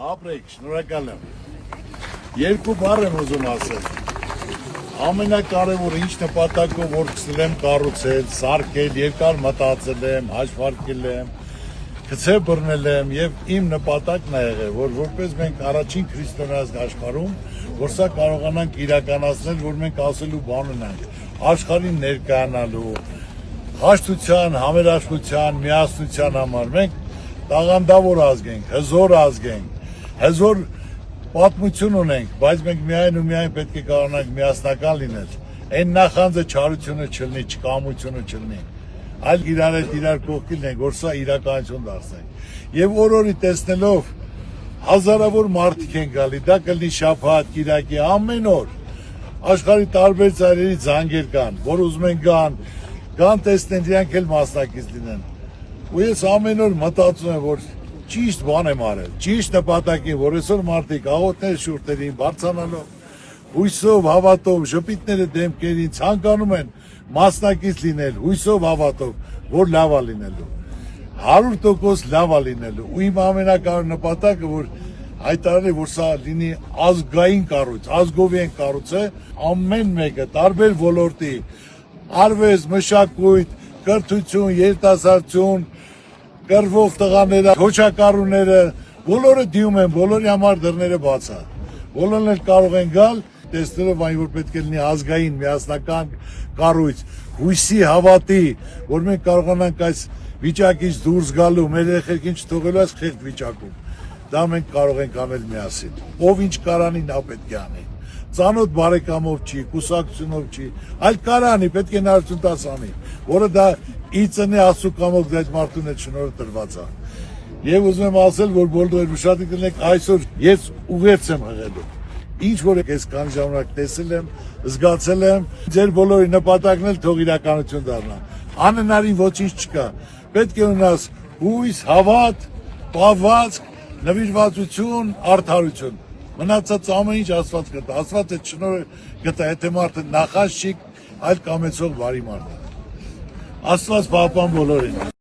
Ապրեք, շնորհակալ եմ։ Երկու բառ եմ ուզում ասել։ Ամենակարևորը ինչ նպատակով որ սկսել եմ կառուցել, սարքել, երկար մտածել եմ, հաշվարկել եմ, գծե բռնել եմ եւ իմ նպատակն է եղել, որ որպես մենք առաջին քրիստոնեաց աշխարհում, որ սա կարողանանք իրականացնել, որ մենք ասելու բան ունենք, աշխարհին ներկայանալու, հաշտության, համերաշխության, միասնության համար մենք տաղանդավոր ազգ ենք, հզոր ազգ ենք, հզոր պատմություն ունենք, բայց մենք միայն ու միայն պետք է կարողանանք միասնական լինել։ Այն նախանձը չարությունը չլինի, չկամությունը չլինի, այլ իրար հետ իրար կողքին լինենք, որ սա իրականություն դարձնենք։ Եվ օր-օրի տեսնելով հազարավոր մարդիկ են գալի, դա կլինի շաբաթ, կիրակի, ամեն օր աշխարհի տարբեր ծայրերի զանգեր կան, որ ուզում են գան տեսնեն, իրանք էլ մասնակից լինեն։ Ու ես ամեն օր մտածում եմ, որ ճիշտ բան եմ արել, ճիշտ նպատակին, որ այսօր մարդիկ աղոթներ շուրթերին բարձրանալով, հույսով, հավատով, ժպիտները դեմքերին ցանկանում են մասնակից լինել, հույսով, հավատով, որ լավ է լինելու, 100% լավ է լինելու։ Ու իմ ամենակարևոր նպատակը, որ հայտարարել, որ սա լինի ազգային կառույց, ազգովի են կառուցել, ամեն մեկը տարբեր ոլորտի, արվեստ, մշակույթ, կրթություն, երիտասարդություն, կռվող տղաները, քոչակառուները, բոլորը դիում են, բոլորի համար դռները բաց է։ Բոլորն էլ կարող են գալ, տեսնելով այն, որ պետք է լինի ազգային, միասնական կառույց, հույսի, հավատի, որ մենք կարողանանք այս վիճակից դուրս գալու, մեր երեխեքին չթողելու այս խեղճ վիճակում։ Դա մենք կարող ենք անել միասին։ Ով ինչ կարանի, նա պետք է անի։ Ծանոթ բարեկամով չի, կուսակցությունով չի, այլ կարանի, պետք է նարություն տաս անի, որը դա իծնի Աստծո կամոք այդ մարդուն այդ շնորհը տրված է։ Եվ ուզում եմ ասել, որ բոլորը ուշադրություն ունեք, այսօր ես ուղերձ եմ հղելու։ Ինչ որ ես քանի ժամանակ տեսել եմ, զգացել եմ, ձեր բոլորի նպատակն էլ թող իրականություն դառնա։ Անհնարին ոչինչ չկա։ Պետք է ունենաս հույս, հավատ, պահվածք, նվիրվածություն, արդարություն։ Մնացած ամեն ինչ Աստված կտա։ Աստված այդ շնորհը կտա, եթե մարդը նախանձ չի, այլ կամեցող բարի մարդ է։ Աստված պահպան բոլորին։